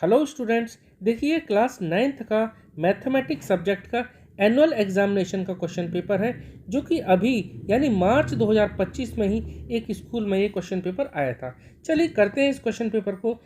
Hello students, देखिए class 9th का mathematics subject का एनुअल एग्जामिनेशन का क्वेश्चन पेपर है जो कि अभी यानी मार्च 2025 में ही एक स्कूल में ये क्वेश्चन पेपर आया था। चलिए करते हैं इस क्वेश्चन पेपर को।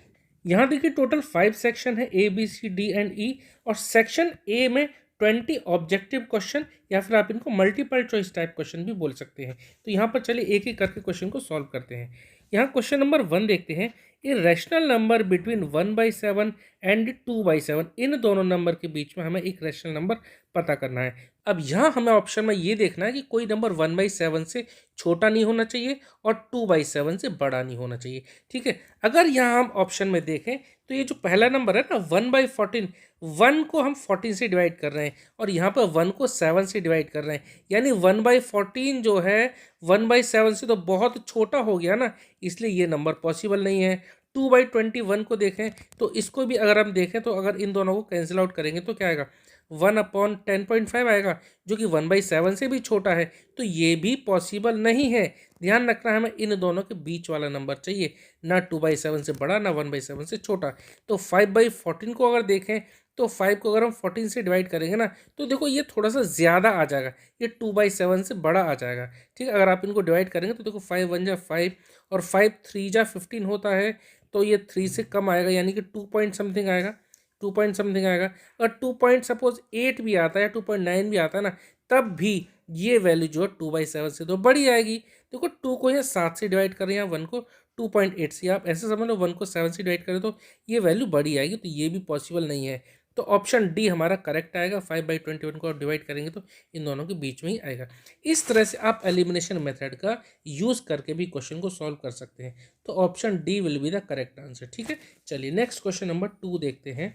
यहाँ देखिए टोटल 5 सेक्शन है, A B C D and E. और सेक्शन ए में 20 ऑब्जेक्टिव क्वेश्चन या फिर आप इनको मल्टीपल चॉइस टाइप क्वेश्चन भी बोल सकते हैं। तो यहाँ पर चलिए एक एक करके क्वेश्चन को सॉल्व करते हैं। यहाँ क्वेश्चन नंबर 1 देखते हैं। A rational number between 1/7 and 2/7, इन दोनों नंबर के बीच में हमें एक रैशनल नंबर पता करना है। अब यहाँ हमें ऑप्शन में ये देखना है कि कोई नंबर 1/7 से छोटा नहीं होना चाहिए और 2/7 से बड़ा नहीं होना चाहिए। ठीक है, अगर यहाँ हम ऑप्शन में देखें तो ये जो पहला नंबर है ना 1/14, 1 को हम 14 से डिवाइड कर रहे हैं और यहाँ पर 1 को 7 से डिवाइड कर रहे हैं, यानी 1/14 जो है 1/7 से तो बहुत छोटा हो गया ना, इसलिए ये नंबर पॉसिबल नहीं है। 2/21 को देखें तो इसको भी अगर हम देखें तो अगर इन दोनों को कैंसिल आउट करेंगे तो क्या आएगा, 1/10.5 आएगा जो कि 1/7 से भी छोटा है, तो ये भी पॉसिबल नहीं है। ध्यान रखना है, हमें इन दोनों के बीच वाला नंबर चाहिए, ना 2/7 से बड़ा ना 1/7 से छोटा। तो 5/14 को अगर देखें तो 5 को अगर हम 14 से डिवाइड करेंगे ना तो देखो ये थोड़ा सा ज़्यादा आ जाएगा, ये 2/7 से बड़ा आ जाएगा। ठीक है, अगर आप इनको डिवाइड करेंगे तो देखो 5 1 जा 5 और 5 3 जा 15 होता है, तो ये 3 से कम आएगा, यानी कि 2 पॉइंट समथिंग आएगा, 2 पॉइंट समथिंग आएगा। अगर 2 पॉइंट सपोज 8 भी आता है, 2.9 भी आता है ना, तब भी ये वैल्यू जो है 2/7 से तो बड़ी आएगी। देखो 2 को यहाँ 7 से डिवाइड करें या 1 को 2.8 से, आप ऐसे समझ लो 1 को 7 से डिवाइड करें तो ये वैल्यू बड़ी आएगी, तो ये भी पॉसिबल नहीं है। तो ऑप्शन डी हमारा करेक्ट आएगा। 5/21 को आप डिवाइड करेंगे तो इन दोनों के बीच में ही आएगा। इस तरह से आप एलिमिनेशन मेथड का यूज़ करके भी क्वेश्चन को सॉल्व कर सकते हैं। तो option D will be the correct answer. ठीक है, चलिए नेक्स्ट क्वेश्चन नंबर 2 देखते हैं।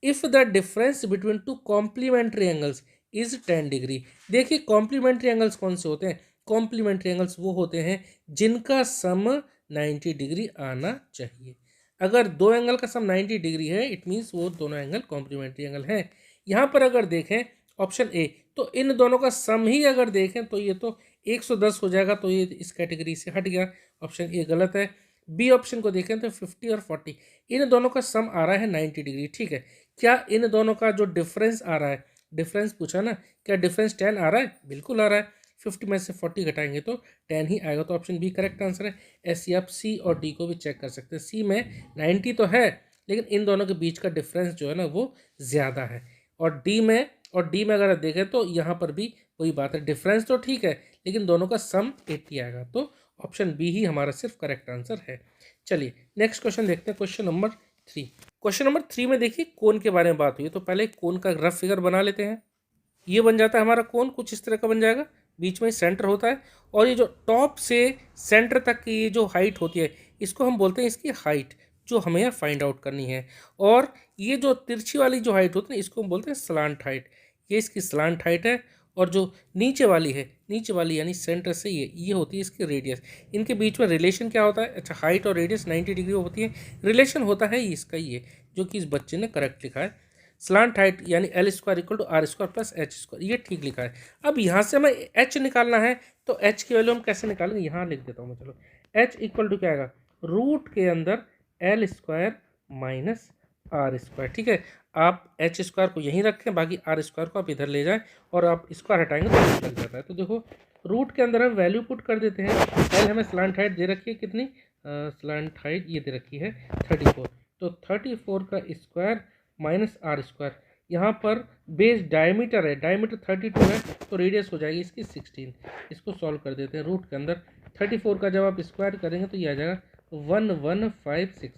If the difference between two complementary angles is 10 degree. देखिए कॉम्प्लीमेंट्री एंगल्स कौन से होते हैं? कॉम्प्लीमेंट्री एंगल्स वो होते हैं जिनका सम 90 डिग्री आना चाहिए। अगर दो एंगल का सम 90 डिग्री है, इट मीन्स वो दोनों एंगल कॉम्प्लीमेंट्री एंगल हैं। यहाँ पर अगर देखें ऑप्शन ए, तो इन दोनों का सम ही अगर देखें तो ये तो 110 हो जाएगा, तो ये इस कैटेगरी से हट गया, ऑप्शन ए गलत है। बी ऑप्शन को देखें तो 50 और 40, इन दोनों का सम आ रहा है 90 डिग्री। ठीक है, क्या इन दोनों का जो डिफरेंस आ रहा है, डिफरेंस पूछा ना, क्या डिफरेंस 10 आ रहा है? बिल्कुल आ रहा है। 50 में से 40 घटाएंगे तो 10 ही आएगा, तो ऑप्शन बी करेक्ट आंसर है। ऐसे आप सी और डी को भी चेक कर सकते हैं। सी में 90 तो है, लेकिन इन दोनों के बीच का डिफरेंस जो है ना वो ज़्यादा है। और डी में अगर देखें तो यहाँ पर भी वही बात है, डिफरेंस तो ठीक है लेकिन दोनों का सम 80 आएगा, तो ऑप्शन बी ही हमारा सिर्फ करेक्ट आंसर है। चलिए नेक्स्ट क्वेश्चन देखते हैं, क्वेश्चन नंबर 3। क्वेश्चन नंबर 3 में देखिए कोन के बारे में बात हुई है, तो पहले कोन का रफ फिगर बना लेते हैं। ये बन जाता है हमारा कोन, कुछ इस तरह का बन जाएगा, बीच में सेंटर होता है और ये जो टॉप से सेंटर तक की ये जो हाइट होती है इसको हम बोलते हैं इसकी हाइट, जो हमें यहाँ फाइंड आउट करनी है। और ये जो तिरछी वाली जो हाइट होती है इसको हम बोलते हैं स्लांट हाइट, ये इसकी स्लांट हाइट है। और जो नीचे वाली है, नीचे वाली यानी सेंटर से ये होती है इसकी रेडियस। इनके बीच में रिलेशन क्या होता है? अच्छा, हाइट और रेडियस 90 डिग्री होती है, रिलेशन होता है इसका ये, जो कि इस बच्चे ने करेक्ट लिखा है। स्लांट हाइट यानी L² = R² + H², ये ठीक लिखा है। अब यहाँ से हमें H निकालना है, तो H की वैल्यू हम कैसे निकालेंगे? यहाँ लिख देता हूँ मैं, चलो। H = क्या आएगा? रूट के अंदर L² - R²। ठीक है, आप H² को यहीं रखें, बाकी R² को आप इधर ले जाएं और आप स्क्वायर हटाएंगे तो लग जाता है। तो देखो रूट के अंदर हम वैल्यू पुट कर देते हैं। L हमें स्लांट हाइट दे रखी है कितनी? स्लांट हाइट ये दे रखी है 34, तो 34 का स्क्वायर - R²। यहाँ पर बेस डायमीटर है, डायमीटर 32 है, तो रेडियस हो जाएगी इसकी 16। इसको सॉल्व कर देते हैं। रूट के अंदर 34 का जब आप स्क्वायर करेंगे तो ये आ जाएगा 1156,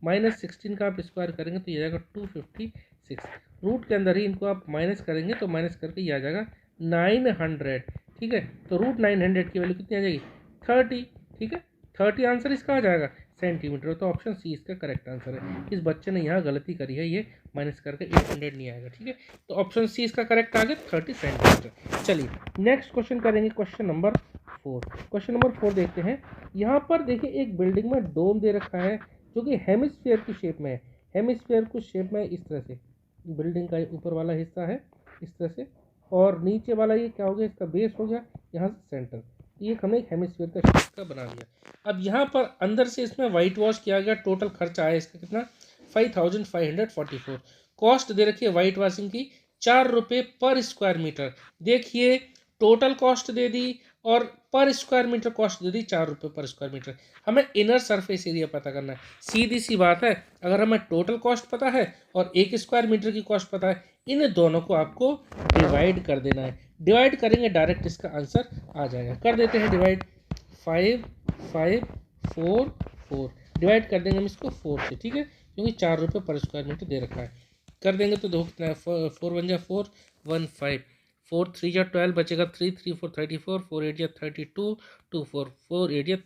-16 का आप स्क्वायर करेंगे तो ये आ जाएगा 256। रूट के अंदर ही इनको आप माइनस करेंगे तो माइनस करके ये आ जाएगा 900। ठीक है, तो रूट 900 की वैल्यू कितनी आ जाएगी? 30। ठीक है, 30 आंसर इसका आ जाएगा सेंटीमीटर, तो ऑप्शन सी इसका करेक्ट आंसर है। इस बच्चे ने यहाँ गलती करी है, ये माइनस करके 800 नहीं आएगा। ठीक है, तो ऑप्शन सी इसका करेक्ट आ गया, 30 सेंटीमीटर। चलिए नेक्स्ट क्वेश्चन करेंगे, क्वेश्चन नंबर 4। क्वेश्चन नंबर 4 देखते हैं। यहाँ पर देखिए एक बिल्डिंग में डोम दे रखा है जो कि हेमिस्फीयर की शेप में है। हेमिस्फीयर की शेप में इस तरह से बिल्डिंग का ऊपर वाला हिस्सा है इस तरह से, और नीचे वाला ये क्या हो गया? इसका बेस हो गया, यहाँ से सेंटर। ये हमने एक हेमिस्फीयर का शेप का बना दिया। अब यहाँ पर अंदर से इसमें वाइट वॉश किया गया, टोटल खर्चा आया इसका कितना? 5544। कॉस्ट दे रखी है वाइट वॉशिंग की 4 रुपये पर स्क्वायर मीटर। देखिए टोटल कॉस्ट दे दी और पर स्क्वायर मीटर कॉस्ट दे दी 4 रुपये पर स्क्वायर मीटर। हमें इनर सरफेस एरिया पता करना है। सीधी सी बात है, अगर हमें टोटल कॉस्ट पता है और 1 स्क्वायर मीटर की कॉस्ट पता है, इन दोनों को आपको डिवाइड कर देना है। डिवाइड करेंगे डायरेक्ट इसका आंसर आ जाएगा। कर देते हैं डिवाइड। 5 5 4 4 डिवाइड कर देंगे हम इसको 4 से, ठीक है, क्योंकि 4 रुपये पर स्क्वायर मीटर दे रखा है। कर देंगे तो देखो कितना है, 4 1 जा 4 1 5 4 3 जा 12 बचेगा 3 3 4 34 4 8 जा 32 2 4 4 8 जा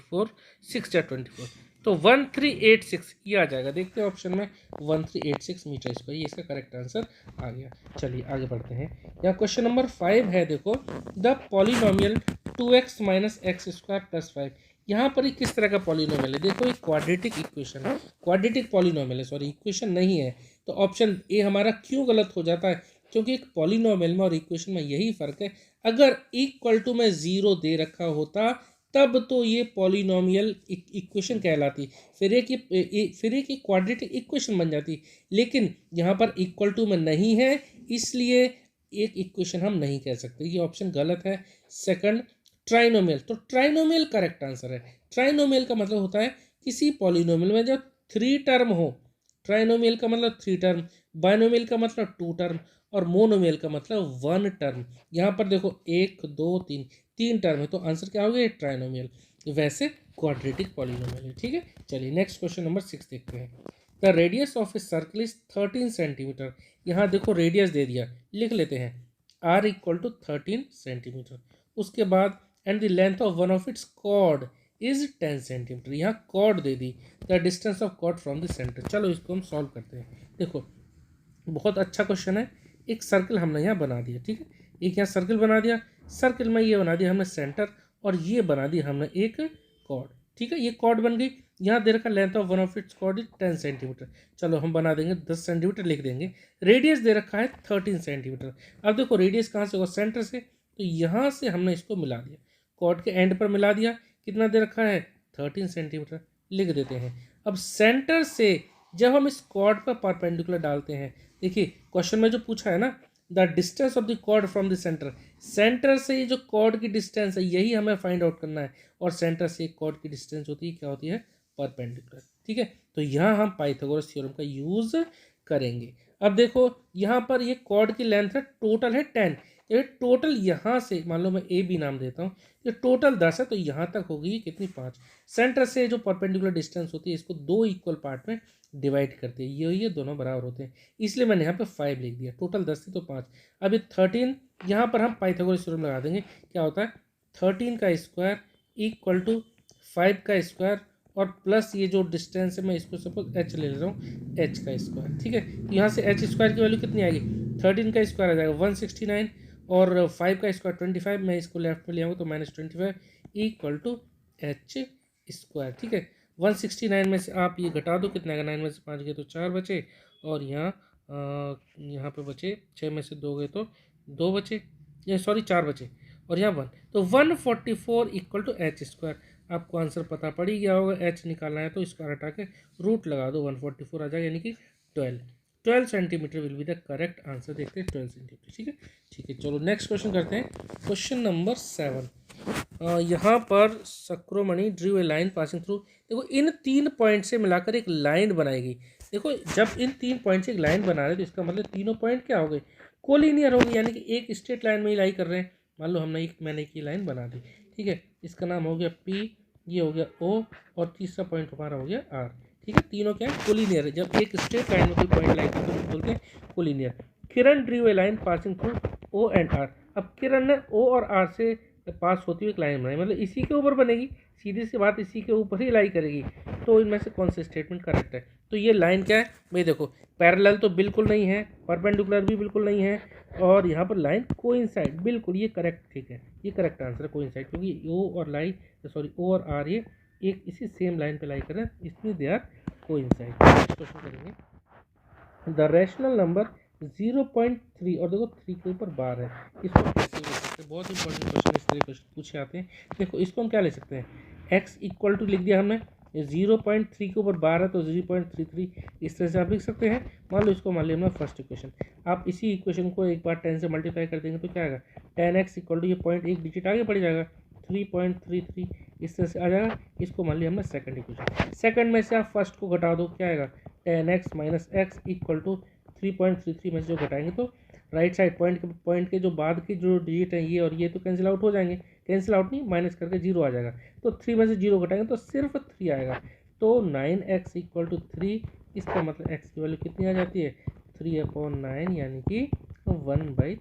4 6 जा 24, तो 1386 ये आ जाएगा। देखते हैं ऑप्शन में 1386 मीटर स्क्वायर, ये इसका करेक्ट आंसर आ गया। चलिए आगे बढ़ते हैं। यहाँ क्वेश्चन नंबर 5 है, देखो the polynomial 2x minus x square plus 5। यहाँ पर किस तरह का पॉलिनोमियल है, देखो एक क्वाड्रेटिक इक्वेशन है, क्वाड्रेटिक पॉलिनोमियल है, सॉरी इक्वेशन नहीं है। तो ऑप्शन ए हमारा क्यों गलत हो जाता है, क्योंकि एक पॉलिनोमियल में और इक्वेशन में यही फर्क है। अगर इक्वल टू में 0 दे रखा होता तब तो ये पॉलिनोमियल इक्वेशन कहलाती, फिर एक क्वाड्रेटिक इक्वेशन बन जाती। लेकिन यहाँ पर इक्वल टू में नहीं है, इसलिए एक इक्वेशन हम नहीं कह सकते, ये ऑप्शन गलत है। सेकंड ट्राइनोमियल, तो ट्राइनोमियल करेक्ट आंसर है। ट्राइनोमियल का मतलब होता है किसी पॉलिनोमियल में जब 3 टर्म हो। ट्राइनोमियल का मतलब 3 टर्म, बाइनोमियल का मतलब 2 टर्म और मोनोमियल का मतलब 1 टर्म। यहाँ पर देखो 1 2 3 टर्म है, तो आंसर क्या हो गया, ट्राइनोमियल। वैसे क्वाड्रेटिक पॉलिनोमियल है, ठीक है। चलिए नेक्स्ट क्वेश्चन नंबर 6 देखते हैं। The radius of a circle is 13 centimetre. यहाँ देखो रेडियस दे दिया, लिख लेते हैं r इक्वल टू 13 सेंटीमीटर। उसके बाद and the length of one of its chord is 10 centimetre. यहाँ कॉर्ड दे दी, the distance of chord from the centre. चलो इसको हम सॉल्व करते हैं। देखो बहुत अच्छा क्वेश्चन है। एक सर्कल हमने यहाँ बना दिया, ठीक है, एक यहाँ सर्कल बना दिया, सर्कल में ये बना दिया हमने सेंटर और ये बना दिया हमने एक कॉर्ड, ठीक है, ये कॉर्ड बन गई। यहाँ दे रखा length of one of its chord is 10 centimetre. चलो हम बना देंगे 10 सेंटीमीटर लिख देंगे। रेडियस दे रखा है 13 सेंटीमीटर। अब देखो रेडियस कहाँ से होगा, सेंटर से, तो यहाँ से हमने इसको मिला दिया, कॉर्ड के एंड पर मिला दिया। कितना दे रखा है 13 सेंटीमीटर, लिख देते हैं। अब सेंटर से जब हम इस कॉर्ड पर परपेंडिकुलर डालते हैं, देखिए क्वेश्चन में जो पूछा है ना, the distance of the chord from the centre, centre से ये जो कॉर्ड की डिस्टेंस है यही हमें फाइंड आउट करना है। और सेंटर से कॉर्ड की डिस्टेंस होती है क्या होती है, परपेंडिकुलर, ठीक है। तो यहाँ हम पाइथागोरस थ्योरम का यूज करेंगे। अब देखो यहाँ पर ये कॉर्ड की लेंथ है, टोटल है 10। ये टोटल यहाँ से मान लो मैं ए बी नाम देता हूँ, ये टोटल 10 है, तो यहाँ तक होगी कितनी 5। सेंटर से जो परपेंडिकुलर डिस्टेंस होती है इसको 2 इक्वल पार्ट में डिवाइड करते हैं, ये दोनों बराबर होते हैं, इसलिए मैंने यहाँ पे 5 लिख दिया। टोटल 10 थी तो 5। अब ये 13 यहाँ पर हम पाइथागोरस थ्योरम लगा देंगे। क्या होता है 13 का स्क्वायर इक्वल टू 5 का स्क्वायर और प्लस ये जो डिस्टेंस है मैं इसको सपोज h ले रहा हूँ, h का स्क्वायर, ठीक है। यहाँ से h स्क्वायर की वैल्यू कितनी आएगी, 13 का स्क्वायर आ जाएगा 169 और 5 का स्क्वायर 25, मैं इसको लेफ्ट में ले आऊँगा तो -25 इक्वल टू h स्क्वायर, ठीक है। 169 में से आप ये घटा दो, कितना आएगा, 9 में से 5 गए तो 4 बचे और यहाँ पे बचे 6 में से 2 गए तो 2 बचे, ये सॉरी 4 बचे और यहाँ 1, तो 144 इक्वल टू h स्क्वायर। आपको आंसर पता पड़ ही गया होगा, h निकालना है तो स्क्वायर हटा के रूट लगा दो, 144 आ जाएगा, यानी कि 12 centimetre will be the correct answer. देखते हैं 12 सेंटीमीटर, ठीक है, ठीक है। चलो नेक्स्ट क्वेश्चन करते हैं। क्वेश्चन नंबर 7, यहाँ पर सक्रोमणि ड्रू ए लाइन पासिंग थ्रू। देखो इन 3 पॉइंट से मिलाकर एक लाइन बनाएगी। देखो जब इन 3 पॉइंट से एक लाइन बना रहे हैं तो इसका मतलब तीनों पॉइंट क्या हो गए, कोलिनियर हो गए, यानी कि एक स्ट्रेट लाइन में ही लाई कर रहे हैं। मान लो मैंने एक लाइन बना दी, ठीक है, इसका नाम हो गया P, ये हो गया O और तीसरा पॉइंट हमारा हो गया R, ठीक है। तीनों क्या है, कोलिनियर है। जब एक स्ट्रेट लाइन में कोई पॉइंट लाई करते हैं तो बोलते हैं collinear. Kiran Drew A line passing through O and R। अब किरण ने O और R से पास होती हुई एक लाइन बनाई, मतलब इसी के ऊपर बनेगी, सीधी सी बात, इसी के ऊपर ही लाई करेगी। तो इनमें से कौन सा स्टेटमेंट करेक्ट है, तो ये लाइन क्या है भाई, देखो पैरेलल तो बिल्कुल नहीं है, परपेंडिकुलर भी बिल्कुल नहीं है, और यहाँ पर लाइन कोइंसाइड, बिल्कुल ये करेक्ट, ठीक है, ये करेक्ट आंसर है कोइंसाइड, क्योंकि O और R ये एक इसी सेम लाइन पे लाई कर रहे हैं, इसलिए they are coincide. Next question करेंगे। द रैशनल नंबर 0.3 और देखो 3 के ऊपर बार है, इसको कैसे लिख सकते हैं, बहुत इंपॉर्टेंट क्वेश्चन, इस तरह क्वेश्चन पूछे आते हैं। देखो इसको हम क्या ले सकते हैं, x इक्वल टू लिख दिया हमने, 0.3 के ऊपर बार है तो 0.33 इस तरह से आप लिख सकते हैं। मान लो इसको मान लिया हमने फर्स्ट इक्वेशन। आप इसी इक्वेशन को एक बार 10 से मल्टीप्लाई कर देंगे तो क्या आएगा, 10x इक्वल टू ये पॉइंट एक डिजिट आगे बढ़ जाएगा 3.33 इस तरह से आ जाएगा। इसको मान लिया हमने सेकंड इक्वेशन। सेकंड में से आप फर्स्ट को घटा दो, क्या आएगा 10x minus x equal to 3.33 में से जो घटाएंगे तो राइट साइड पॉइंट के जो बाद की जो डिजिट है ये और ये तो कैंसिल आउट हो जाएंगे, कैंसिल आउट नहीं माइनस करके 0 आ जाएगा। तो 3 में से 0 घटाएंगे तो सिर्फ 3 आएगा। तो 9x इक्वल टू 3, इसका मतलब x की वैल्यू कितनी आ जाती है 3/9 यानी कि 1/3।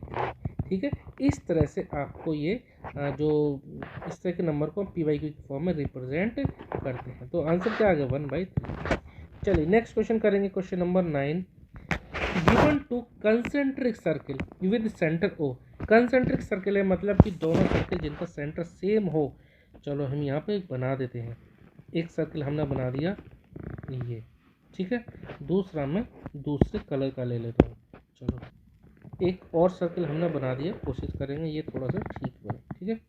ठीक है, इस तरह से आपको ये जो इस तरह के नंबर को हम पी वाई क्यू की फॉर्म में रिप्रेजेंट करते हैं। तो आंसर क्या आ गया 1/3। चलिए नेक्स्ट क्वेश्चन करेंगे, question number 9। Given two concentric circle with centre O. Concentric circle है मतलब कि दोनों सर्किल जिनका सेंटर सेम हो। चलो हम यहाँ पे बना देते हैं, एक सर्किल हमने बना दिया ये, ठीक है। दूसरा मैं दूसरे कलर का ले लेता हूँ। चलो एक और सर्किल हमने बना दिया, कोशिश करेंगे ये थोड़ा सा ठीक बने, ठीक है।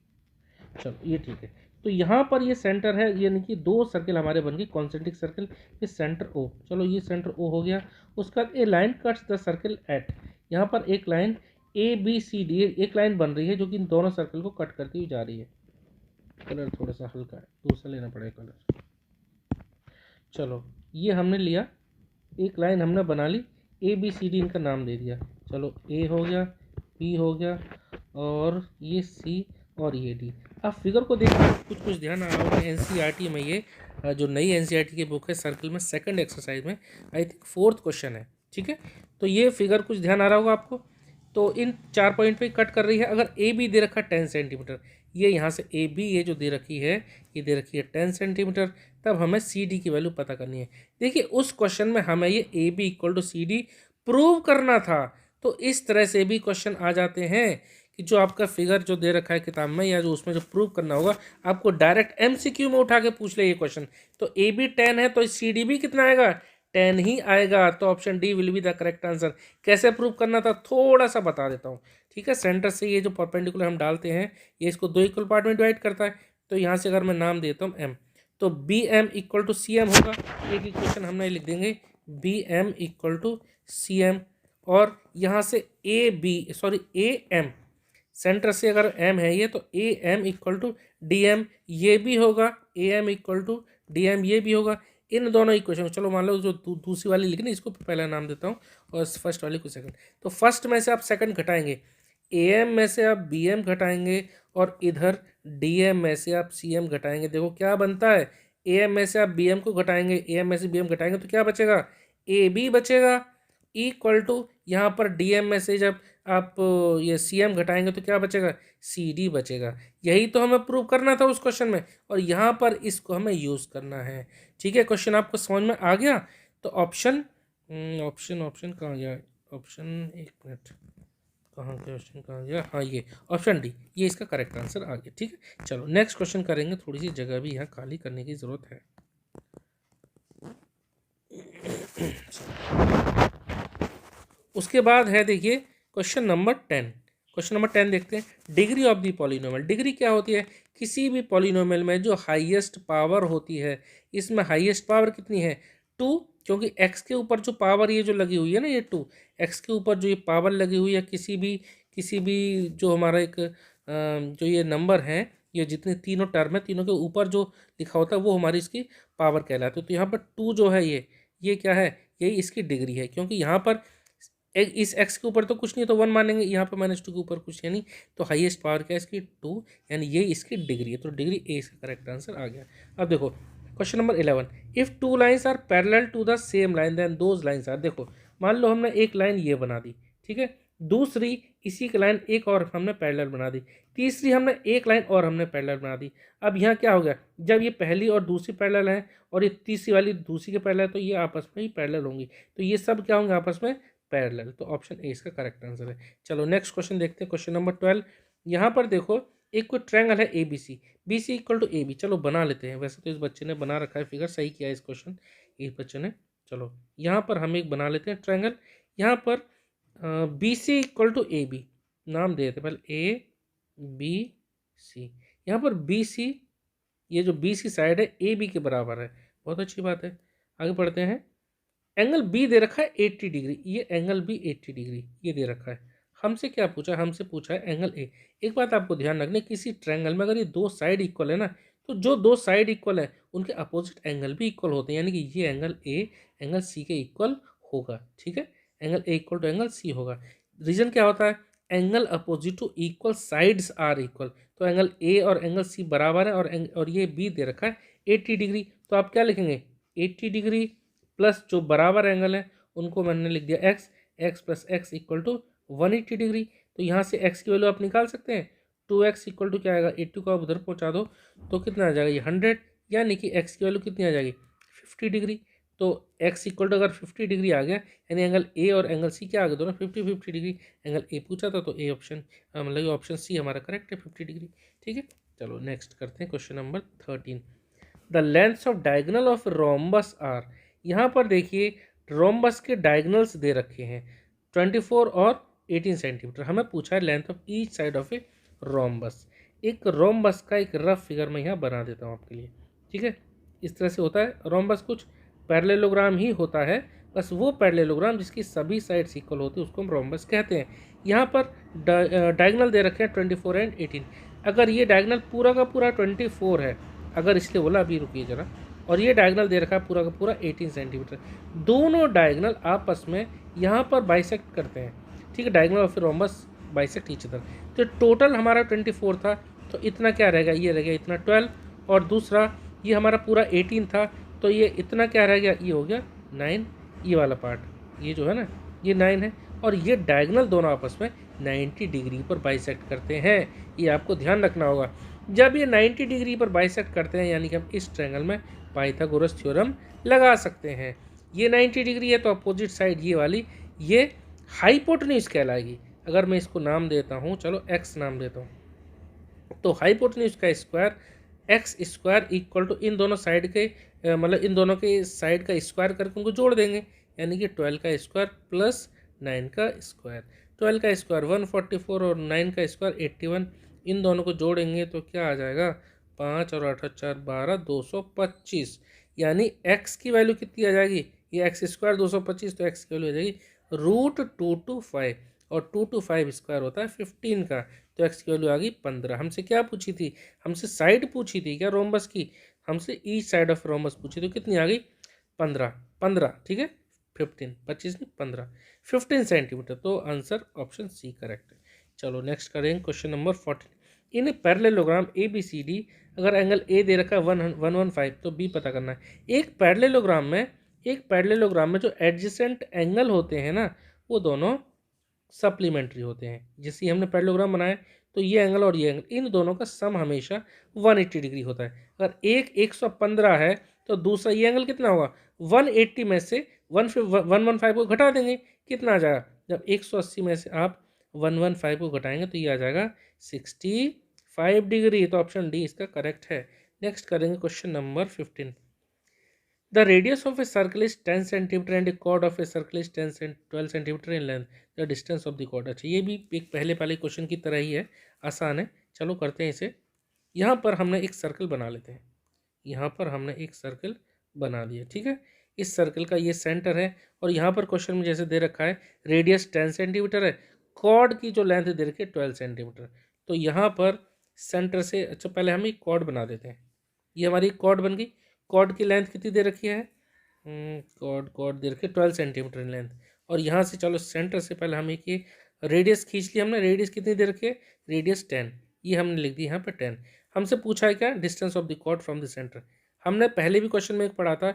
चलो ये ठीक है। तो यहाँ पर ये सेंटर है, यानी कि दो सर्किल हमारे बन गए कॉन्सेंट्रिक सर्किल, ये सेंटर ओ। चलो ये सेंटर ओ हो गया। उसका A line cuts the circle at, यहाँ पर एक line A B C D एक लाइन बन रही है जो कि इन दोनों सर्किल को कट करती हुई जा रही है। कलर थोड़ा सा हल्का है, दूसरा लेना पड़ेगा कलर। चलो ये हमने लिया, एक लाइन हमने बना ली, ए बी सी डी इनका नाम दे दिया। चलो ए हो गया, बी हो गया और ये सी और ये डी। आप फिगर को देखकर कुछ ध्यान आ रहा होगा, एनसीईआरटी में ये जो नई एनसीईआरटी की बुक है सर्किल में सेकंड एक्सरसाइज में आई थिंक 4th क्वेश्चन है, ठीक है। तो ये फिगर कुछ ध्यान आ रहा होगा आपको। तो इन 4 पॉइंट पे कट कर रही है। अगर ए बी दे रखा 10 सेंटीमीटर, ये यहाँ से ए बी ये जो दे रखी है ये दे रखी है 10 सेंटीमीटर, तब हमें सी डी की वैल्यू पता करनी है। देखिए उस क्वेश्चन में हमें ये A B equal to C D prove करना था। तो इस तरह से भी क्वेश्चन आ जाते हैं कि जो आपका फिगर जो दे रखा है किताब में या जो उसमें जो प्रूव करना होगा आपको डायरेक्ट एमसीक्यू में उठा के पूछ ले ये क्वेश्चन। तो ए बी 10 है तो सी डी भी कितना आएगा 10 ही आएगा। तो option D will be the correct answer. कैसे प्रूव करना था थोड़ा सा बता देता हूँ, ठीक है। सेंटर से ये जो परपेंडिकुलर हम डालते हैं ये इसको दो इक्वल पार्ट में डिवाइड करता है। तो यहाँ से अगर मैं नाम देता हूँ एम, तो B M equal to C M होगा। एक इक्वेशन हमने लिख देंगे B M equal to C M, और यहाँ से ए एम, सेंटर से अगर एम है ये तो A M equal to D M ये भी होगा, A M equal to D M ये भी होगा। इन दोनों इक्वेशन, चलो मान लो जो दूसरी वाली लिखी ना इसको पहला नाम देता हूँ और फर्स्ट वाली को सेकंड। तो फर्स्ट में से आप सेकंड घटाएंगे, ए एम में से आप बी एम घटाएंगे और इधर डी एम में से आप सी एम घटाएंगे। देखो क्या बनता है, ए एम में से आप बी एम को घटाएंगे, ए एम में से बी एम घटाएंगे तो क्या बचेगा ए बी बचेगा, इक्वल टू यहाँ पर डी एम में से जब आप ये सी एम घटाएंगे तो क्या बचेगा सी डी बचेगा। यही तो हमें प्रूव करना था उस क्वेश्चन में और यहाँ पर इसको हमें यूज़ करना है, ठीक है। क्वेश्चन आपको समझ में आ गया। तो ऑप्शन कहाँ गया, ऑप्शन एक मिनट कहाँ गया, ऑप्शन कहाँ गया, हाँ ये ऑप्शन डी, ये इसका करेक्ट आंसर आ गया, ठीक है। चलो नेक्स्ट क्वेश्चन करेंगे, थोड़ी सी जगह भी यहाँ खाली करने की ज़रूरत है। उसके बाद है देखिए क्वेश्चन नंबर 10। क्वेश्चन नंबर 10 देखते हैं, degree of the polynomial. Degree क्या होती है, किसी भी पॉलिनोमियल में जो हाईएस्ट पावर होती है, इसमें हाईएस्ट पावर कितनी है 2, क्योंकि x के ऊपर जो पावर ये जो लगी हुई है ना ये 2, x के ऊपर जो ये पावर लगी हुई है किसी भी जो हमारा एक जो ये नंबर है, ये जितने तीनों टर्म है तीनों के ऊपर जो लिखा होता है वो हमारी इसकी पावर कहलाती है। तो यहाँ पर 2 जो है ये क्या है, यही इसकी डिग्री है, क्योंकि यहाँ पर इस x के ऊपर तो कुछ नहीं तो 1 मानेंगे, यहाँ पर -2 के ऊपर कुछ है नहीं, तो हाईएस्ट पावर क्या है इसकी 2, यानी ये इसकी डिग्री है। तो डिग्री ए इसका करेक्ट आंसर आ गया। अब देखो question number 11, if 2 lines are parallel to the same line then those lines are. देखो मान लो हमने एक लाइन ये बना दी, ठीक है, दूसरी इसी की लाइन एक और हमने पैरेलल बना दी, तीसरी हमने एक लाइन और हमने पैरेलल बना दी। अब यहाँ क्या हो गया, जब ये पहली और दूसरी पैरेलल है और ये तीसरी वाली दूसरी के पैरेलल है तो ये आपस में ही पैरेलल होंगी, तो ये सब क्या होंगे आपस में पैरेलल। तो ऑप्शन ए इसका करेक्ट आंसर है। चलो नेक्स्ट क्वेश्चन देखते हैं, क्वेश्चन नंबर 12। यहाँ पर देखो एक कोई ट्रायंगल है A B C equal to A B. चलो बना लेते हैं, वैसे तो इस बच्चे ने बना रखा है फिगर, सही किया है इस क्वेश्चन इस बच्चे ने। चलो यहाँ पर हम एक बना लेते हैं ट्रायंगल। यहाँ पर B C equal to A B नाम दे देते पहले, ए बी सी। यहाँ पर बी सी, ये जो बी सी साइड है ए बी के बराबर है, बहुत अच्छी बात है। आगे पढ़ते हैं। एंगल बी दे रखा है 80 डिग्री, ये एंगल बी 80 डिग्री ये दे रखा है। हमसे क्या पूछा, हमसे पूछा है एंगल ए। एक बात आपको ध्यान रखनी, किसी ट्रायंगल में अगर ये दो साइड इक्वल है ना, तो जो दो साइड इक्वल है उनके अपोजिट एंगल भी इक्वल होते हैं, यानी कि ये एंगल ए एंगल सी के इक्वल होगा। ठीक है, angle A equal to angle C होगा। रीजन क्या होता है, angle opposite to equal sides are equal. तो एंगल ए और एंगल सी बराबर है, और ये बी दे रखा है 80 डिग्री। तो आप क्या लिखेंगे, 80 डिग्री प्लस जो बराबर एंगल है उनको मैंने लिख दिया X, X plus X equal to 180 degree. तो यहाँ से एक्स की वैल्यू आप निकाल सकते हैं, 2x इक्वल टू क्या आएगा, 80 को आप उधर पहुँचा दो तो कितना आ जाएगा, ये 100, यानी कि एक्स की वैल्यू कितनी आ जाएगी, 50 डिग्री। तो x इक्वल टू अगर 50 डिग्री आ गया, यानी एंगल ए और एंगल सी क्या आ गए दोनों 50 डिग्री। एंगल ए पूछा था तो ए ऑप्शन, मतलब ऑप्शन सी हमारा करेक्ट है, 50 डिग्री। ठीक है, चलो नेक्स्ट करते हैं question number 13। The lengths of diagonal of rhombus are. यहाँ पर देखिए रोम्बस के डायगोनल्स दे रखे हैं 24 और 18 सेंटीमीटर। हमें पूछा है length of each side of a rhombus. एक रोम्बस का एक रफ फिगर मैं यहाँ बना देता हूँ आपके लिए। ठीक है, इस तरह से होता है रोम्बस, कुछ पैरेललोग्राम ही होता है, बस वो पैरेललोग्राम जिसकी सभी साइड्स इक्वल होती है उसको हम रोम्बस कहते हैं। यहाँ पर डायगोनल दे रखे हैं 24 एंड 18। अगर ये डायगोनल पूरा का पूरा 24 है, अगर इसलिए बोला, अभी रुकिए जरा, और ये डायगोनल दे रखा है पूरा का पूरा 18 सेंटीमीटर, दोनों डायगोनल आपस में यहाँ पर बाइसेक्ट करते हैं। ठीक है, डायगोनल और फिर रोम्बस बाइसेक्ट ईच अदर। तो टोटल हमारा 24 था, तो इतना क्या रहेगा, ये रह गया इतना 12, और दूसरा ये हमारा पूरा 18 था, तो ये इतना क्या रह गया, ये हो गया 9। ये वाला पार्ट, ये जो है ना, ये 9 है, और ये डायगोनल दोनों आपस में 90 डिग्री पर बाइसेक्ट करते हैं। ये आपको ध्यान रखना होगा। जब ये 90 डिग्री पर बाइसेक्ट करते हैं, यानी कि हम इस ट्रायंगल में पाइथागोरस थ्योरम लगा सकते हैं। ये 90 डिग्री है तो अपोजिट साइड ये वाली, ये हाइपोटेन्यूज कहलाएगी। अगर मैं इसको नाम देता हूँ, चलो एक्स नाम देता हूँ, तो हाइपोटेन्यूज का square x square equal to इन दोनों साइड के, मतलब इन दोनों के साइड का स्क्वायर करके उनको जोड़ देंगे, यानी कि 12 का स्क्वायर प्लस 9 का स्क्वायर। 12 का स्क्वायर 144 और 9 का स्क्वायर 81, इन दोनों को जोड़ेंगे तो क्या आ जाएगा, 5 और 8 4 12 225, यानी एक्स की वैल्यू कितनी आ जाएगी, ये एक्स स्क्वायर 225, तो एक्स की वैल्यू आ जाएगी √225, और 2 स्क्वायर होता है 15 का, तो एक्स की वैल्यू आ गई 15। हमसे क्या पूछी थी, हमसे साइड पूछी थी क्या रोम्बस की, हमसे ईच साइड ऑफ रोम्बस पूछी, तो कितनी आ गई 15। ठीक है, 15, 25 नहीं 15 सेंटीमीटर। तो आंसर ऑप्शन सी करेक्ट है। चलो नेक्स्ट करेंगे question number 14। In parallelogram A B C D, अगर एंगल ए दे रखा है 115, तो बी पता करना है। एक पैरेललोग्राम में जो एडजेसेंट एंगल होते हैं ना, वो दोनों सप्लीमेंट्री होते हैं। जैसे हमने पैरेललोग्राम बनाया, तो ये एंगल और ये एंगल, इन दोनों का सम हमेशा 180 डिग्री होता है। अगर एक 115 है तो दूसरा ये एंगल कितना होगा, 180 में से 115 को घटा देंगे, कितना आ जाएगा, जब 180 में से आप 115 को घटाएंगे तो ये आ जाएगा 65 डिग्री। तो ऑप्शन डी इसका करेक्ट है। नेक्स्ट करेंगे question number 15। The radius of a circle is 10 centimetre and the chord of a circle is 12 centimetre in length. The distance of the chord. अच्छा, ये भी एक पहले वाले क्वेश्चन की तरह ही है, आसान है। चलो करते हैं इसे। यहाँ पर हमने एक सर्कल बना लेते हैं, यहाँ पर हमने एक सर्कल बना दिया। ठीक है, इस सर्कल का ये सेंटर है, और यहाँ पर क्वेश्चन में जैसे दे रखा है रेडियस 10 सेंटीमीटर है, कॉर्ड की जो लेंथ दे रखी है 12 सेंटीमीटर। तो यहाँ पर सेंटर से, अच्छा पहले हम एक कॉर्ड बना देते हैं, ये हमारी कॉर्ड बन गई। कॉर्ड की लेंथ कितनी दे रखी है, कॉर्ड दे रखी है 12 सेंटीमीटर इन लेंथ, और यहाँ से चलो सेंटर से पहले हम एक ये रेडियस खींच लिया हमने। रेडियस कितनी दे रखी है, रेडियस 10, ये हमने लिख दी यहाँ पर 10। हमसे पूछा है क्या, distance of the chord from the centre. हमने पहले भी क्वेश्चन में एक पढ़ा था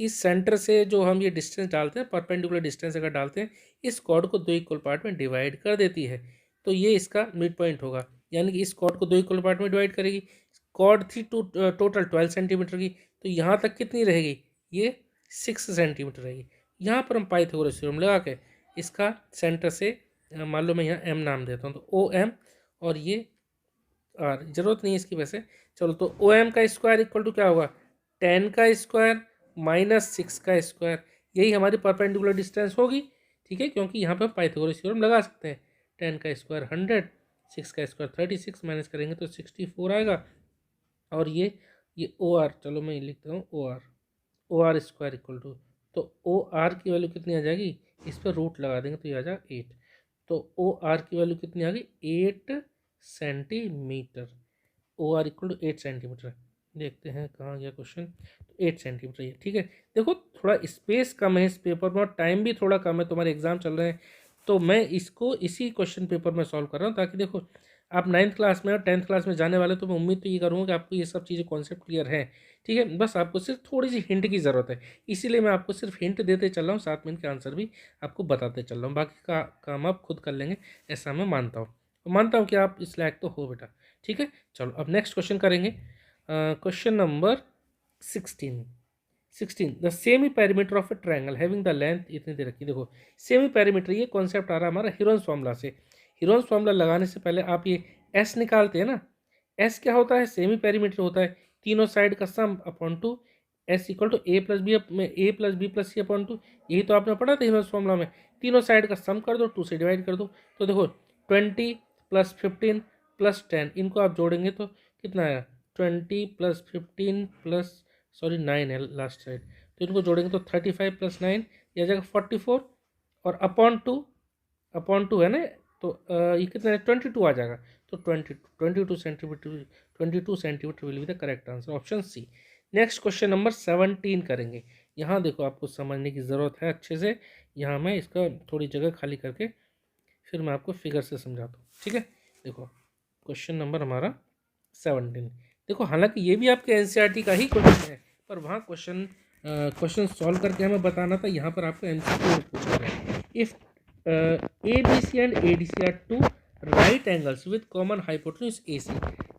कि सेंटर से जो हम ये डिस्टेंस डालते हैं, परपेंडिकुलर डिस्टेंस अगर डालते हैं, इस कॉर्ड को 2 इक्वल पार्ट में डिवाइड कर देती है, तो ये इसका मिड पॉइंट होगा, यानी कि इस कॉर्ड को 2 इक्वल पार्ट में डिवाइड करेगी। कॉर्ड थी टोटल 12 सेंटीमीटर की, तो यहाँ तक कितनी रहेगी, ये 6 सेंटीमीटर रहेगी। यहाँ पर हम पाइथागोरस थ्योरम लगा के इसका सेंटर से, मान लो मैं यहाँ एम नाम देता हूँ, तो ओ एम, और ये आर, जरूरत नहीं है इसकी वैसे। चलो, तो ओ एम का स्क्वायर इक्वल टू क्या होगा, 10 का स्क्वायर माइनस 6 का स्क्वायर, यही हमारी परपेंडिकुलर डिस्टेंस होगी। ठीक है, क्योंकि यहाँ पर पाइथागोरस थ्योरम लगा सकते हैं। 10 का स्क्वायर 100, 6 का स्क्वायर 36, माइनस करेंगे तो 64 आएगा, और ये ओ आर, चलो मैं लिखता हूँ O R, O R square equal to, तो ओ आर की वैल्यू कितनी आ जाएगी, इस पर रूट लगा देंगे तो ये आ जाएगा 8। तो ओ आर की वैल्यू कितनी आ गई, 8 centimetre. O R equal to 8 centimetre. देखते हैं कहाँ गया क्वेश्चन, तो 8 सेंटीमीटर ये, ठीक है। देखो थोड़ा स्पेस कम है इस पेपर में और टाइम भी थोड़ा कम है, तुम्हारे एग्जाम चल रहे हैं, तो मैं इसको इसी क्वेश्चन पेपर में सॉल्व कर रहा हूँ, ताकि देखो आप 9th क्लास में और 10th क्लास में जाने वाले, तो मैं उम्मीद तो ये करूँगा कि आपको ये सब चीज़ें कॉन्सेप्ट क्लियर है, ठीक है। बस आपको सिर्फ थोड़ी सी हिंट की ज़रूरत है, इसीलिए मैं आपको सिर्फ हिंट देते चल रहा हूँ, 7 मिनट के आंसर भी आपको बताते चल रहा हूँ, बाकी का काम आप खुद कर लेंगे, ऐसा मैं मानता हूँ कि आप इस लायक तो हो बेटा, ठीक है। चलो अब नेक्स्ट क्वेश्चन करेंगे, question number 16 the semi parameter of a triangle having the length इतनी दे रखी। देखो सेमी पैरामीटर ये कॉन्सेप्ट आ रहा है हमारा हीरोन्स फार्मूला से। हीरोन्स फार्मूला लगाने से पहले आप ये एस निकालते हैं ना, एस क्या होता है, सेमी पैरामीटर होता है तीनों साइड का sum upon two, S equal to A plus B plus C upon two, यही तो आपने पढ़ा था हीरोन्स फार्मूला में, तीनों साइड का सम कर दो, 2 से डिवाइड कर दो, तो देखो 20 + 15 + 10, इनको आप जोड़ेंगे तो कितना आया, 20 + 15 प्लस 9 है लास्ट साइड, तो इनको जोड़ेंगे तो 35 + 9 यह जाएगा 44, और अपॉन टू है ना, तो ये कितना है 22 आ जाएगा, तो 22 centimetre, 22 centimetre will be the correct answer, option C. Next question number 17 करेंगे। यहाँ देखो आपको समझने की ज़रूरत है अच्छे से, यहाँ मैं इसका थोड़ी जगह खाली करके फिर मैं आपको फिगर से समझाता हूँ, ठीक है। देखो क्वेश्चन नंबर हमारा 17, देखो हालांकि ये भी आपके एनसीईआरटी का ही क्वेश्चन है, पर वहाँ क्वेश्चन सॉल्व करके हमें बताना था, यहाँ पर आपको एमसीक्यू पूछा गया है। If A B C and A D C are two right angles with common hypotenuse A C,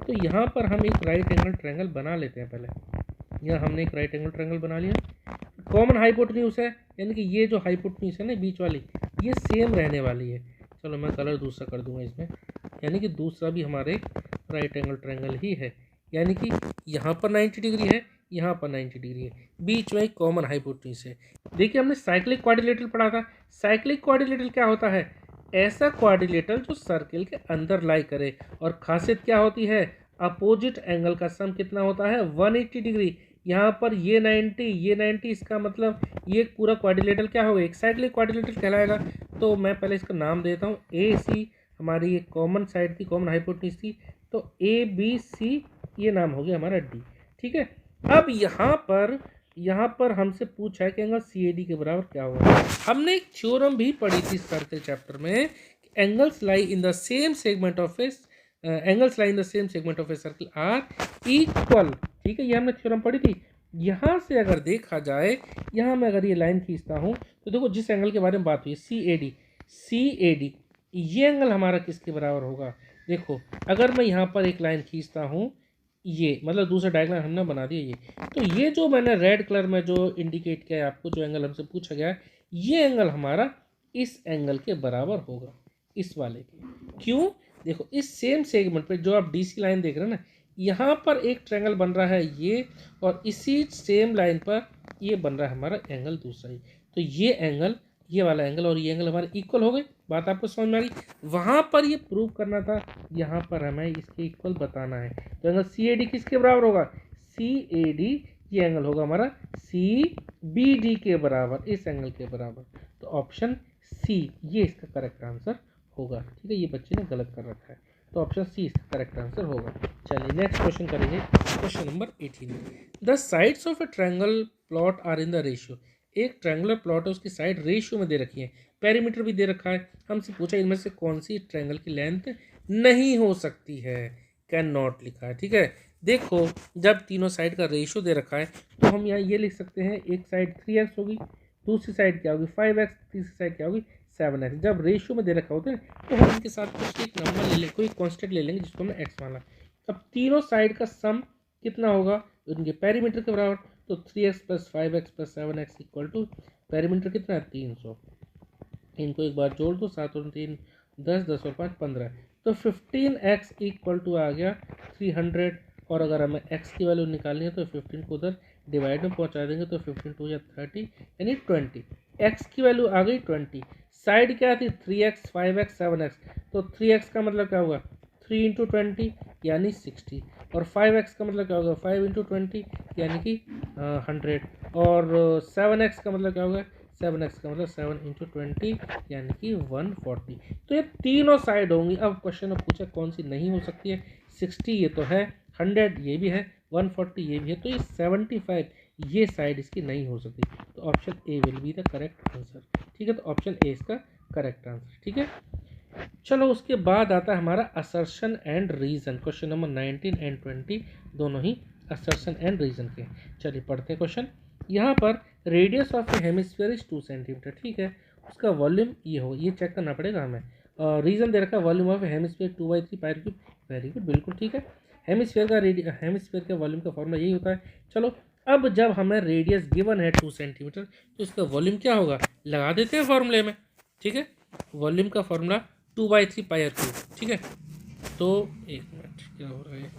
तो यहाँ पर हम एक राइट एंगल ट्रायंगल बना लेते हैं पहले। यहाँ हमने एक राइट एंगल ट्रायंगल बना लिया, कॉमन हाइपोटेन्यूज है, यानी कि ये जो हाइपोटेन्यूज है ना बीच वाली, ये सेम रहने वाली है। चलो मैं कलर दूसरा कर दूंगा इसमें, यानी कि दूसरा भी हमारे एक राइट एंगल ट्रायंगल ही है, यानी कि यहाँ पर 90 डिग्री है, यहाँ पर 90 डिग्री है, बीच में एक कॉमन हाइपोटेन्यूज है। देखिए हमने साइक्लिक क्वाड्रिलेटरल पढ़ा था, साइक्लिक क्वाड्रिलेटरल क्या होता है, ऐसा क्वाड्रिलेटरल जो सर्किल के अंदर लाई करे, और खासियत क्या होती है, अपोजिट एंगल का सम कितना होता है 180 डिग्री। यहाँ पर ये 90, इसका मतलब ये पूरा क्वाड्रिलेटरल क्या होगा, एक साइक्लिक क्वाड्रिलेटरल कहलाएगा। तो मैं पहले इसका नाम देता हूँ, ए सी हमारी ये कॉमन साइड थी, कॉमन हाइपोटेन्यूज थी, तो ए बी सी ये नाम हो गया हमारा डी, ठीक है। अब यहाँ पर हमसे पूछा है कि एंगल सी ए डी के बराबर क्या होगा। हमने एक थ्योरम भी पढ़ी थी सर्किल चैप्टर में, angles lie in the same segment of a circle are equal, ठीक है, ये हमने थ्योरम पढ़ी थी। यहाँ से अगर देखा जाए, यहाँ मैं अगर ये लाइन खींचता हूँ, तो देखो जिस एंगल के बारे में बात हुई सी ए डी, ये एंगल हमारा किसके बराबर होगा। देखो अगर मैं यहाँ पर एक लाइन खींचता हूँ, ये मतलब दूसरा डायग्राम हमने बना दिया ये, तो ये जो मैंने रेड कलर में जो इंडिकेट किया है आपको, जो एंगल हमसे पूछा गया है, ये एंगल हमारा इस एंगल के बराबर होगा, इस वाले के। क्यों, देखो इस सेम सेगमेंट पे जो आप डीसी लाइन देख रहे हैं ना, यहाँ पर एक ट्रायंगल बन रहा है ये, और इसी सेम लाइन पर ये बन रहा है हमारा एंगल दूसरा ही, तो ये एंगल, ये वाला एंगल और ये एंगल हमारे इक्वल हो गए। बात आपको समझ में आ गई, वहाँ पर ये प्रूव करना था, यहाँ पर हमें इसके इक्वल बताना है। तो एंगल सी ए डी किसके बराबर होगा, सी ए डी, ये एंगल होगा हमारा सी बी डी के बराबर, इस एंगल के बराबर, तो ऑप्शन सी ये इसका करेक्ट आंसर होगा, ठीक है। ये बच्चे ने गलत कर रखा है, तो ऑप्शन सी इसका करेक्ट आंसर होगा। चलिए नेक्स्ट क्वेश्चन करेंगे, question number 18, the sides of a triangle plot are in the ratio, एक ट्रायंगुलर प्लॉट है, उसकी साइड रेशियो में दे रखी है, पेरीमीटर भी दे रखा है। हमसे पूछा इनमें से कौन सी ट्रायंगल की लेंथ नहीं हो सकती है, कैन नॉट लिखा है, ठीक है। देखो जब तीनों साइड का रेशियो दे रखा है, तो हम यहाँ ये लिख सकते हैं, एक साइड 3x होगी, दूसरी साइड क्या होगी 5x, तीसरी साइड क्या होगी 7x। जब रेशियो में दे रखा होता है तो हम इनके साथ कुछ एक नंबर ले लेंगे, कोई कॉन्स्टेंट ले लेंगे जिसको हमने x माना। अब तीनों साइड का सम कितना होगा उनके पेरीमीटर के बराबर, तो 3x + 5x + 7x equal to perimeter कितना है 300, इनको एक बार जोड़ दो, 7 और 3 10, 10 और 5 15, तो 15x इक्वल टू आ गया 300। और अगर हमें x की वैल्यू निकालनी है तो 15 को उधर डिवाइड में पहुंचा देंगे, तो 15 2 या 30 यानी 20, x की वैल्यू आ गई 20। साइड क्या थी 3x 5x 7x, तो 3x का मतलब क्या होगा 3 × 20 यानी 60, और 5x का मतलब क्या होगा 5 इंटू 20 यानी कि 100 और 7x का मतलब क्या होगा 7x का मतलब 7 इंटू 20 यानी कि 140। तो ये तीनों साइड होंगी। अब क्वेश्चन में पूछा कौन सी नहीं हो सकती है। 60 ये तो है, 100 ये भी है, 140 ये भी है, तो ये 75 ये साइड इसकी नहीं हो सकती। तो option A will be the correct answer. ठीक है, तो ऑप्शन ए इसका करेक्ट आंसर। ठीक है, चलो उसके बाद आता है हमारा assertion and reason. Question number 19 and 20 दोनों ही असर्शन एंड रीजन के। चलिए पढ़ते हैं क्वेश्चन। यहाँ पर radius of A hemisphere is 2 centimetre. ठीक है, उसका वॉल्यूम ये हो, ये चेक करना पड़ेगा हमें। रीजन दे रखा है volume of hemisphere 2/3 pi cube. Very good, बिल्कुल ठीक है। हेमिस्फीयर के वॉल्यूम का फॉर्मूला यही होता है। चलो अब जब हमें रेडियस गिवन है 2 सेंटीमीटर तो इसका वॉल्यूम क्या होगा, लगा देते हैं फॉर्मूले में। ठीक है, वॉल्यूम का फॉर्मूला 2/3 पाई आर क्यूब। ठीक है, तो एक मिनट क्या हो रहा है,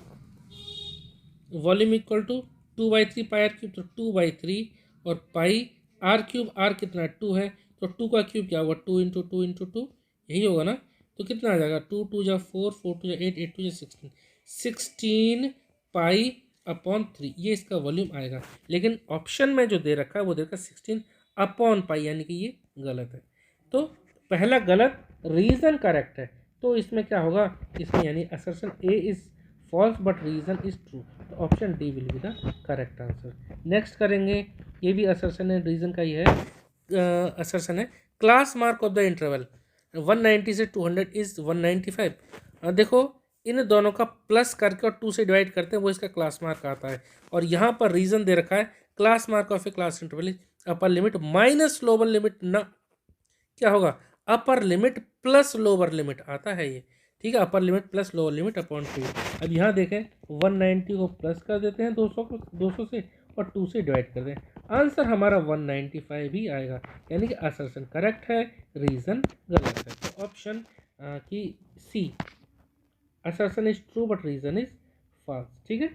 volume equal to 2/3 pi R cube, तो 2/3 और पाई आर क्यूब, आर कितना 2 है, तो 2 का क्यूब क्या होगा 2 इंटू 2 इंटू 2 यही होगा ना। तो कितना आ जाएगा 2 2 जा 4 4 2 जा 8 8 2 जा 16 16 पाई अपॉन 3 ये इसका वॉल्यूम आएगा। लेकिन ऑप्शन में जो दे रखा है वो दे रखा है 16 अपॉन पाई, यानी कि ये गलत है। तो पहला गलत, रीजन करेक्ट है। तो इसमें क्या होगा, इसमें यानी assertion A is false but reason is true. तो option D will be the correct answer. Next करेंगे, ये भी असर्शन है, रीजन का ही है। असर्शन है class mark of the interval 190 से 200 इज 195। देखो इन दोनों का प्लस करके और 2 से डिवाइड करते हैं, वो इसका क्लास मार्क आता है। और यहाँ पर रीजन दे रखा है class mark of A class interval is upper limit minus lower limit, ना क्या होगा upper limit plus lower limit आता है ये। ठीक है, upper limit plus lower limit upon 2। अब यहाँ देखें 190 को प्लस कर देते हैं 200 से और 2 से डिवाइड कर दें, आंसर हमारा 195 ही आएगा। यानी कि असर्शन करेक्ट है, रीजन गलत है। तो ऑप्शन की C, assertion is true but reason is false. ठीक है,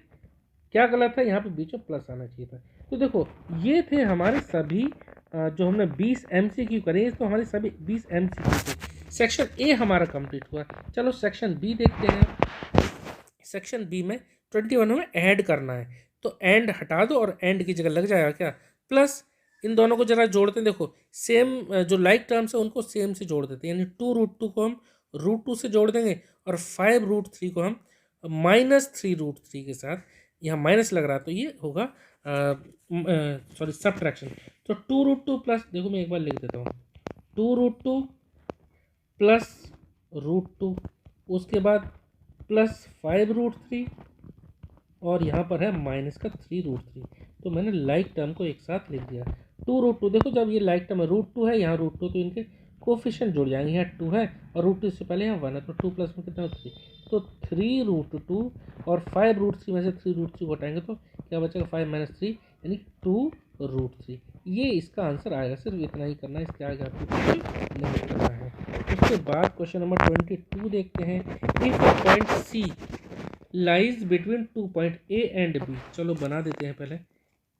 क्या गलत है, यहाँ पे बीच में प्लस आना चाहिए था। तो देखो ये थे हमारे सभी जो हमने 20 MCQ करे, तो हमारे सभी 20 MCQ थे। सेक्शन ए हमारा कंप्लीट हुआ। चलो सेक्शन बी देखते हैं। सेक्शन बी में 21 में ऐड करना है, तो एंड हटा दो और एंड की जगह लग जाएगा क्या प्लस। इन दोनों को जरा जोड़ते हैं, देखो सेम जो लाइक टर्म्स है उनको सेम से जोड़ देते हैं, यानी 2√2 को हम √2 से जोड़ देंगे और 5√3 को हम -3√3 के साथ, यहाँ माइनस लग रहा है तो ये होगा सॉरी सबट्रैक्शन। तो 2√2 प्लस, देखो मैं एक बार लिख देता हूँ 2√2 प्लस √2, उसके बाद प्लस 5√3 और यहाँ पर है माइनस का 3√3। तो मैंने लाइक टर्म को एक साथ लिख दिया। 2√2, देखो जब ये लाइक टर्म है √2 है, यहाँ √2 तो इनके कोफिशिएंट जुड़ जाएंगे, यहाँ 2 है और √2 से पहले यहाँ 1 है, तो 2 प्लस में कितना 3, तो 3√2 और 5√3 में से 3√3 घटाएंगे तो क्या बचेगा 5 - 3 यानी 2√3। ये इसका आंसर आएगा। सिर्फ इतना ही करना है, इसके आगे आपको कुछ नहीं करना है। उसके बाद क्वेश्चन नंबर 22 देखते हैं। If point C lies between 2 point A and B, चलो बना देते हैं। पहले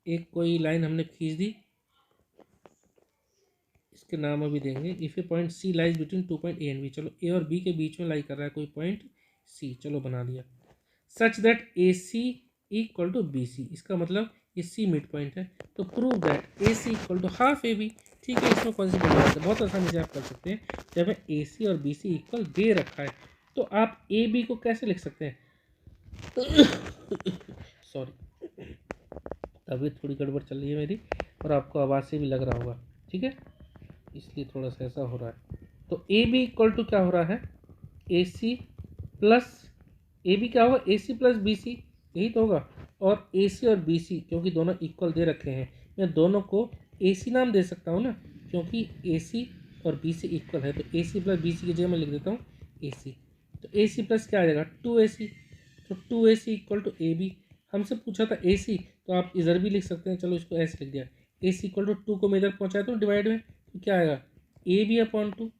एक कोई लाइन हमने खींच दी, इसके नाम अभी देंगे। If a point C lies between 2 point A and B, चलो ए और बी के बीच में लाई कर रहा है कोई पॉइंट सी, चलो बना दिया। Such that A C equal to B C, इसका मतलब ये सी मिड पॉइंट है, तो prove that A C equal to half A B. ठीक है, इसमें कौन सी बड़ी बात है, बहुत आसानी से आप कर सकते हैं। जब हमें ए सी और बी सी इक्वल दे रखा है तो आप ए बी को कैसे लिख सकते हैं सॉरी, तबीयत थोड़ी गड़बड़ चल रही है मेरी और आपको आवाज़ से भी लग रहा होगा। ठीक है, इसलिए थोड़ा सा ऐसा हो रहा है। तो ए बी इक्वल टू क्या हो रहा है, ए सी प्लस ए बी क्या होगा ए सी प्लस बी सी, यही तो होगा। और ए सी और बी सी क्योंकि दोनों इक्वल दे रखे हैं, मैं दोनों को ए सी नाम दे सकता हूँ ना, क्योंकि ए सी और बी सी इक्वल है। तो ए सी प्लस बी सी की जगह मैं लिख देता हूँ ए सी। तो ए सी प्लस क्या आ जाएगा 2AC, तो 2AC equal to A B. हमसे पूछा था ए सी, तो आप इधर भी लिख सकते हैं, चलो इसको ऐसे लिख दिया। ए सी इक्वल टू 2 को मैं इधर पहुँचाया तो डिवाइड में, तो क्या आएगा A B upon 2।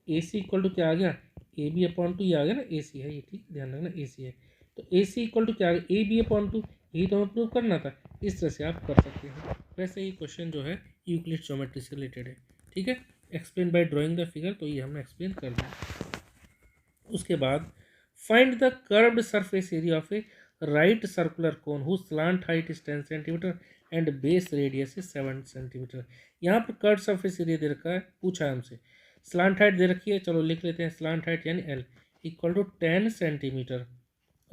A C equal to क्या आ गया ए बी अपॉन 2, ये आ गया ना ए सी है ये, ठीक ध्यान रखना ए सी है। तो ए सी इक्वल टू क्या आ गया ए बी अपॉन 2, यही तो हमें प्रूव करना था। इस तरह से आप कर सकते हैं। वैसे ही क्वेश्चन जो है यूक्लिड ज्योमेट्री से रिलेटेड है। ठीक है, explain by drawing the figure, तो ये हमने एक्सप्लेन कर दिया। उसके बाद find the curved surface area of a right circular cone whose slant height is 10 centimetre and base radius is 7 centimetre. यहाँ पर कर्व सरफेस एरिया दे रखा है, पूछा है हमसे। स्लांट हाइट दे रखी है, चलो लिख लेते हैं। स्लांट हाइट यानी एल इक्वल टू 10 सेंटीमीटर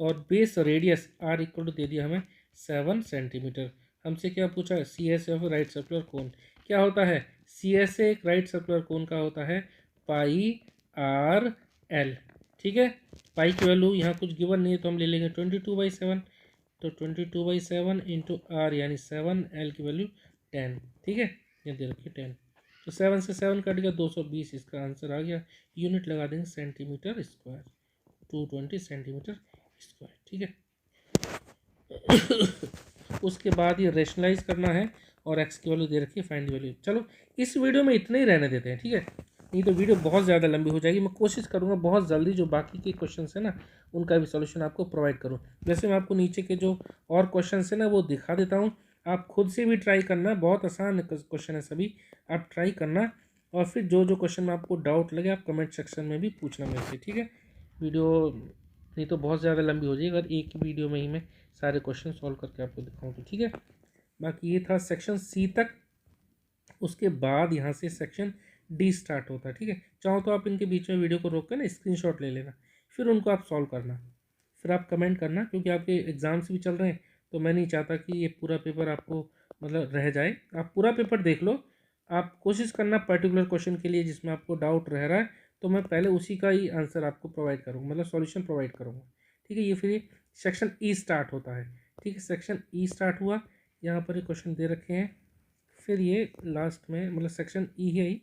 और base radius R equal to दे दिया हमें 7 सेंटीमीटर। हमसे क्या पूछा? C S F right circular cone क्या होता है? सी एस ए एक राइट सर्कुलर कोन का होता है पाई आर एल। ठीक है, पाई की वैल्यू यहाँ कुछ गिवन नहीं है तो हम ले लेंगे 22/7। तो 22/7 इंटू आर यानी 7, एल की वैल्यू 10। ठीक है, ये दे रखिए 10। तो 7 से 7 कट गया, 220 इसका आंसर आ गया। यूनिट लगा देंगे सेंटीमीटर स्क्वायर, 220 सेंटीमीटर स्क्वायर। ठीक है, उसके बाद ये रेशनलाइज करना है और एक्स की वैल्यू दे रखी है, फाइंड वैल्यू। चलो इस वीडियो में इतने ही रहने देते हैं, ठीक है, नहीं तो वीडियो बहुत ज़्यादा लंबी हो जाएगी। मैं कोशिश करूँगा बहुत जल्दी जो बाकी के क्वेश्चन है ना उनका भी सॉल्यूशन आपको प्रोवाइड करूँ। वैसे मैं आपको नीचे के जो और क्वेश्चन है ना वो दिखा देता हूँ, आप खुद से भी ट्राई करना, बहुत आसान क्वेश्चन है सभी, आप ट्राई करना। और फिर जो जो क्वेश्चन में आपको डाउट लगे आप कमेंट सेक्शन में भी पूछना मेरे से। ठीक है, वीडियो नहीं तो बहुत ज़्यादा लंबी हो जाएगी अगर एक ही वीडियो में ही मैं सारे क्वेश्चन सॉल्व करके आपको दिखाऊँ तो। ठीक है, बाकी ये था सेक्शन सी तक। उसके बाद यहाँ से सेक्शन डी स्टार्ट होता है। ठीक है, चाहो तो आप इनके बीच में वीडियो को रोक कर ना स्क्रीनशॉट ले लेना, फिर उनको आप सॉल्व करना, फिर आप कमेंट करना, क्योंकि आपके एग्ज़ाम्स भी चल रहे हैं तो मैं नहीं चाहता कि ये पूरा पेपर आपको मतलब रह जाए। आप पूरा पेपर देख लो, आप कोशिश करना पर्टिकुलर क्वेश्चन के लिए जिसमें आपको डाउट रह रहा है तो मैं पहले उसी का ही आंसर आपको प्रोवाइड करूँगा, मतलब सॉल्यूशन प्रोवाइड करूँगा। ठीक है, ये फिर सेक्शन ई स्टार्ट होता है। ठीक है, सेक्शन ई स्टार्ट हुआ, यहाँ पर ये क्वेश्चन दे रखे हैं। फिर ये लास्ट में मतलब सेक्शन ई है,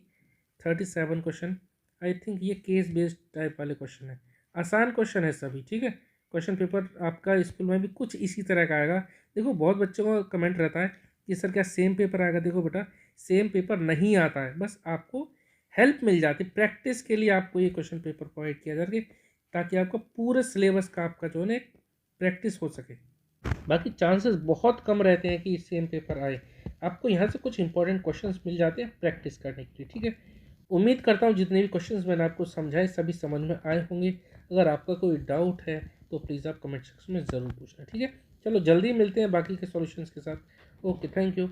37 क्वेश्चन। आई थिंक ये केस बेस्ड टाइप वाले क्वेश्चन है, आसान क्वेश्चन है सभी। ठीक है, क्वेश्चन पेपर आपका स्कूल में भी कुछ इसी तरह का आएगा। देखो बहुत बच्चों का कमेंट रहता है कि सर क्या सेम पेपर आएगा? देखो बेटा, सेम पेपर नहीं आता है, बस आपको हेल्प मिल जाती है, प्रैक्टिस के लिए आपको ये क्वेश्चन पेपर प्रोवाइड किया जा सके ताकि आपका पूरे सिलेबस का आपका जो है प्रैक्टिस हो सके। बाकी चांसेस बहुत कम रहते हैं कि सेम पेपर आए, आपको यहाँ से कुछ इंपॉर्टेंट क्वेश्चंस मिल जाते हैं प्रैक्टिस करने के लिए। ठीक है, उम्मीद करता हूँ जितने भी क्वेश्चंस मैंने आपको समझाए सभी समझ में आए होंगे। अगर आपका कोई डाउट है तो प्लीज़ आप कमेंट सेक्शन में ज़रूर पूछना। ठीक है, चलो जल्दी मिलते हैं बाकी के सॉल्यूशंस के साथ। Okay, thank you.